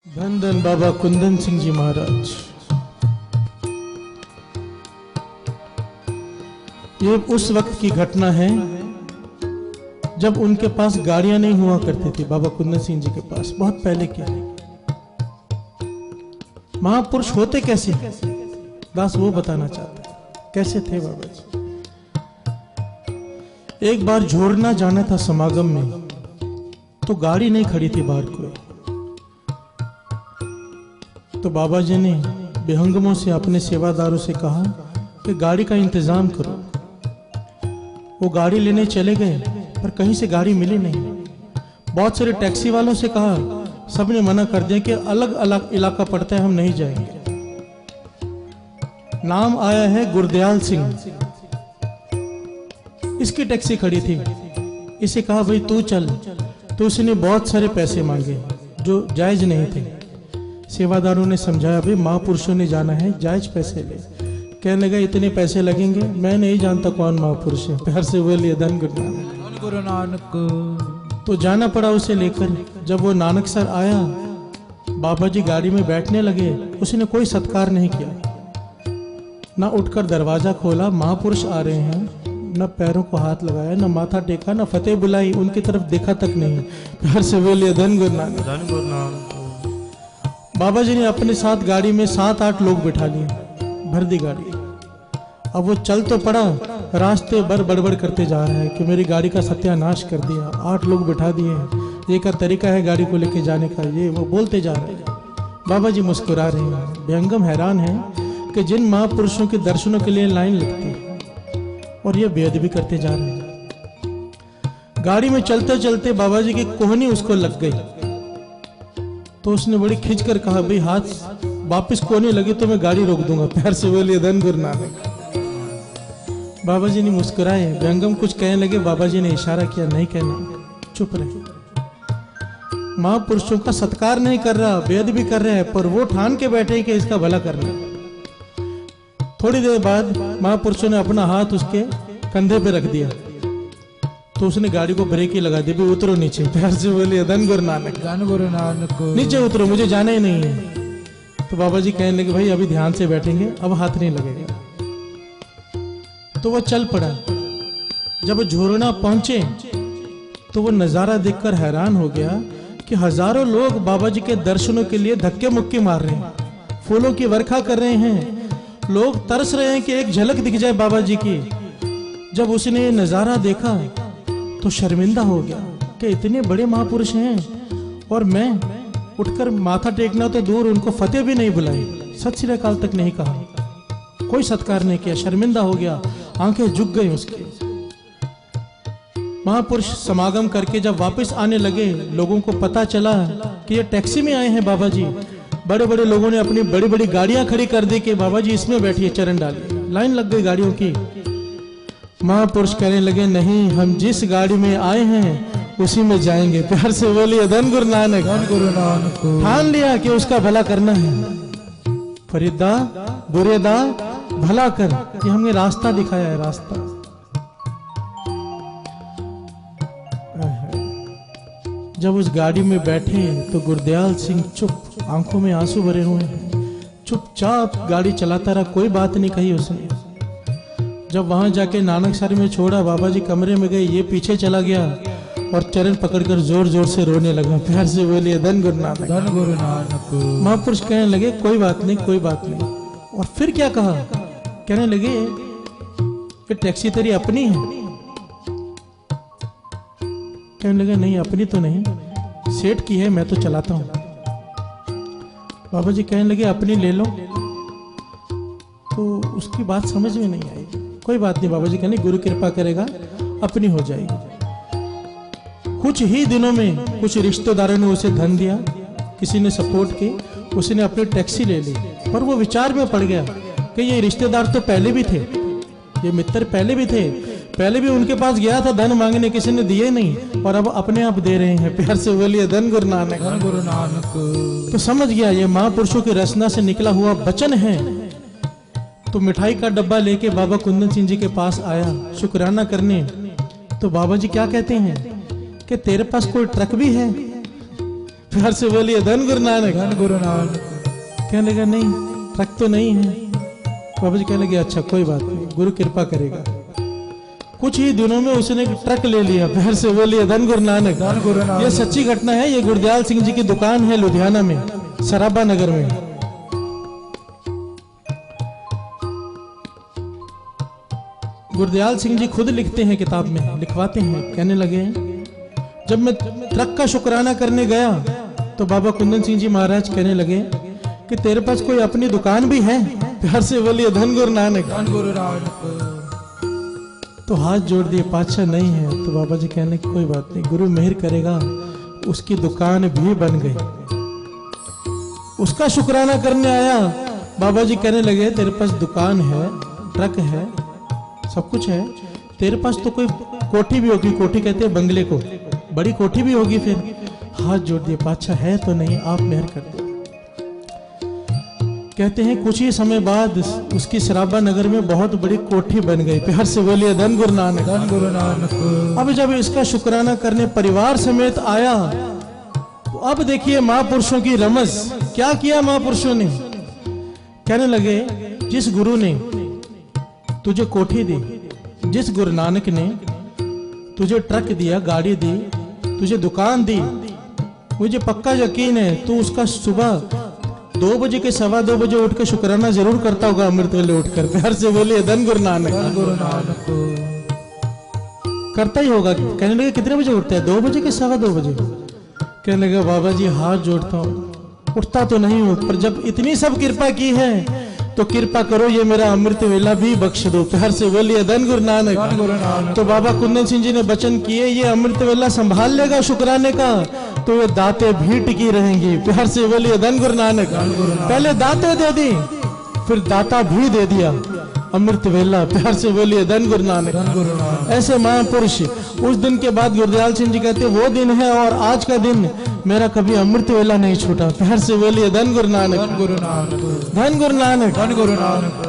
धन धन बाबा कुंदन सिंह जी महाराज। ये उस वक्त की घटना है जब उनके पास गाड़ियां नहीं हुआ करती थी। बाबा कुंदन सिंह जी के पास बहुत पहले के महापुरुष होते कैसे दास वो बताना चाहते कैसे थे बाबा जी। एक बार झोरना जाना था समागम में, तो गाड़ी नहीं खड़ी थी बाहर कोई। तो बाबा जी ने बेहंगमों से अपने सेवादारों से कहा कि गाड़ी का इंतजाम करो। वो गाड़ी लेने चले गए पर कहीं से गाड़ी मिली नहीं। बहुत सारे टैक्सी वालों से कहा, सबने मना कर दिया कि अलग अलग इलाका पड़ता है, हम नहीं जाएंगे। नाम आया है गुरदयाल सिंह, इसकी टैक्सी खड़ी थी। इसे कहा भाई तू चल, तो उसने बहुत सारे पैसे मांगे जो जायज नहीं थे। सेवादारों ने समझाया भाई महापुरुषों ने जाना है, जायज पैसे ले। कहने लगा इतने पैसे लगेंगे, मैं नहीं जानता कौन महापुरुष है। प्यार से बोलिए धन गुरु नानक। तो जाना पड़ा उसे लेकर। जब वो नानक सर आया, बाबा जी गाड़ी में बैठने लगे, उसने कोई सत्कार नहीं किया, ना उठकर दरवाजा खोला। महापुरुष आ रहे हैं, न पैरों को हाथ लगाया, न माथा टेका, न फतेह बुलाई, उनकी तरफ देखा तक नहीं। प्यार से बोलिए धन गुरु नानक। बाबा जी ने अपने साथ गाड़ी में 7-8 लोग बिठा लिए, भर दी गाड़ी। अब वो चल तो पड़ा, रास्ते भर बड़बड़ करते जा रहा है कि मेरी गाड़ी का सत्यानाश कर दिया, 8 लोग बिठा दिए, ये का तरीका है गाड़ी को लेके जाने का, ये वो बोलते जा रहे हैं। बाबा जी मुस्कुरा रहे हैं। बेहंगम हैरान है कि जिन महापुरुषों के दर्शनों के लिए लाइन लगती है और ये बेअदबी करते जा रहे हैं। गाड़ी में चलते चलते बाबा जी की कोहनी उसको लग गई, तो उसने बड़ी खिंच कर कहा भाई हाथ वापिस कोहनी लगी तो मैं गाड़ी रोक दूंगा। प्यार से बोलिए धन गुरु नानक। बाबा जी ने मुस्कुराए। बेहंगम कुछ कहने लगे, बाबा जी ने इशारा किया नहीं कहना, चुप रहे। महापुरुषों का सत्कार नहीं कर रहा, बेअदबी कर रहा है, पर वो ठान के बैठे कि इसका भला करना। थोड़ी देर बाद महापुरुषों ने अपना हाथ उसके कंधे पे रख दिया, तो उसने गाड़ी को ब्रेक ही लगा दी, भी उतरो नीचे। प्यार से बोलिए धन गुरु नानक। धन गुरु नानक। नीचे उतरो, मुझे जाना ही नहीं है। तो बाबा जी कहने लगे भाई अभी ध्यान से बैठेंगे, अब हाथ नहीं लगेगा। तो वो चल पड़ा। जब झोरना पहुंचे तो वो नजारा देखकर हैरान हो गया कि हजारों लोग बाबा जी के दर्शनों के लिए धक्के मुक्के मार रहे हैं, फूलों की वर्षा कर रहे हैं। लोग तरस रहे हैं कि एक झलक दिख जाए बाबा जी की। जब उसने ये नजारा देखा तो शर्मिंदा हो गया कि इतने बड़े महापुरुष हैं और मैं उठकर माथा टेकना तो दूर, उनको फतेह भी नहीं बुलाई, सत श्री अकाल तक नहीं कहा, कोई सत्कार नहीं किया। शर्मिंदा हो गया, आंखें झुक गई उसकी। महापुरुष समागम करके जब वापस आने लगे, लोगों को पता चला कि ये टैक्सी में आए हैं बाबा जी। बड़े बड़े लोगों ने अपनी बड़ी बड़ी गाड़ियां खड़ी कर दी कि बाबा जी इसमें बैठिए, चरण डालिए। लाइन लग गई गाड़ियों की। महापुरुष कहने लगे नहीं, हम जिस गाड़ी में आए हैं उसी में जाएंगे। प्यार से बोलिए धन गुरु नानक। धन गुरु नानक। ठान लिया कि उसका भला करना है। फरीदा बुरेदा भला कर, ये हमने रास्ता दिखाया है, रास्ता। जब उस गाड़ी में बैठे तो गुरदयाल सिंह चुप, आंखों में आंसू भरे हुए हैं, चुपचाप गाड़ी चलाता रहा, कोई बात नहीं कही उसने। जब वहां जाके नानक सर में छोड़ा, बाबा जी कमरे में गए, ये पीछे चला गया और चरण पकड़कर जोर जोर से रोने लगा। प्यार से बोलिए धन गुरु नानक। धन गुरु नानक। महापुरुष कहने लगे कोई बात नहीं, कोई बात नहीं। और फिर क्या कहा, कहने लगे कि टैक्सी तेरी अपनी है। कहने लगे नहीं अपनी तो नहीं, सेठ की है, मैं तो चलाता हूं। बाबा जी कहने लगे अपनी ले लो। तो उसकी बात समझ में नहीं आई। कोई बात नहीं बाबा जी कहने, गुरु कृपा करेगा अपनी हो जाएगी। कुछ ही दिनों में कुछ रिश्तेदारों ने उसे धन दिया, किसी ने सपोर्ट की, उसने अपनी टैक्सी ले ली। पर वो विचार में पड़ गया कि ये रिश्तेदार तो पहले भी थे, ये मित्र पहले भी थे, पहले भी उनके पास गया था धन मांगने, किसी ने दिए नहीं, और अब अपने आप दे रहे हैं। प्यार से बोलिए धन गुरु नानक। धन गुरु नानक। तो समझ गया ये महापुरुषों की रचना से निकला हुआ वचन है। तो मिठाई का डब्बा लेके बाबा कुंदन सिंह जी के पास आया शुक्राना करने। तो बाबा जी क्या कहते हैं कि तेरे पास कोई ट्रक भी है? प्यार से बोलिए धन गुरु नानक। धन गुरु नानक। कहने लगा नहीं ट्रक तो नहीं है। बाबा जी कहने लगे अच्छा कोई बात नहीं, गुरु कृपा करेगा। कुछ ही दिनों में उसने एक ट्रक ले लिया। प्यार से बोलिए धन गुरु नानक। धन गुरु नानक। ये सच्ची घटना है। ये गुरदयाल सिंह जी की दुकान है लुधियाना में, सराबा नगर में। गुरदयाल सिंह जी खुद लिखते हैं, किताब में लिखवाते हैं। कहने लगे जब मैं ट्रक का शुक्राना करने गया तो बाबा कुंदन सिंह जी महाराज कहने लगे कि तेरे पास कोई अपनी दुकान भी है? प्यार से बोलिए धन गुरु नानक। धन गुरु नानक। तो हाथ जोड़ दिए, पातशाह नहीं है। तो बाबा जी कहने की कोई बात नहीं, गुरु मेहर करेगा। उसकी दुकान भी बन गई। उसका शुक्राना करने आया, बाबा जी कहने लगे तेरे पास दुकान है, ट्रक है, सब कुछ है, तेरे पास तो कोई कोठी भी होगी। कोठी कहते हैं बंगले को, बड़ी कोठी भी होगी। फिर हाथ जोड़ दिए, पातशाह है तो नहीं, आप मेहर कर दो। कहते हैं कुछ ही समय बाद उसकी सराबा नगर में बहुत बड़ी कोठी बन गई। प्यार से बोलिए धन गुरु नानक। धन गुरु नानक। अब जब इसका शुक्राना करने परिवार समेत आया तो अब देखिए महापुरुषों की रमज। क्या किया महापुरुषों ने? कहने लगे जिस गुरु ने तुझे कोठी दी, जिस गुरु नानक ने तुझे ट्रक दिया, गाड़ी दी, तुझे दुकान दी, मुझे पक्का यकीन है तू उसका सुबह 2 बजे के 2:15 बजे उठ के शुक्राना जरूर करता होगा, अमृत वेले उठकर। प्यार से बोलिए धन गुरु नानक। धन गुरु नानक। करता ही होगा। कहने लगे कितने बजे उठते हैं? 2 बजे के 2:15 बजे। कहने लगा बाबा जी हाथ जोड़ता हूँ, उठता तो नहीं हूँ, पर जब इतनी सब कृपा की है तो कृपा करो ये मेरा अमृत वेला भी बख्श दो। प्यार से बोलिए धन गुरु नानक। धन गुरु नानक। तो बाबा कुंदन सिंह जी ने वचन किए ये अमृत वेला संभाल लेगा शुक्राने का तो ये दाते भी टिकी रहेंगी। प्यार से बोलिए धन गुरु नानक। पहले दाते दे दी, फिर दाता भी दे दिया अमृत वेला। प्यार से बोलिए धन गुरु नानक। धन गुरु नानक। ऐसे महापुरुष। उस दिन के बाद गुरदयाल सिंह जी कहते वो दिन है और आज का दिन मेरा कभी अमृत वेला नहीं छूटा। प्यार से बोलिए धन गुरु नानक। धन गुरु नानक। धन गुरु नानक। धन गुरु नानक।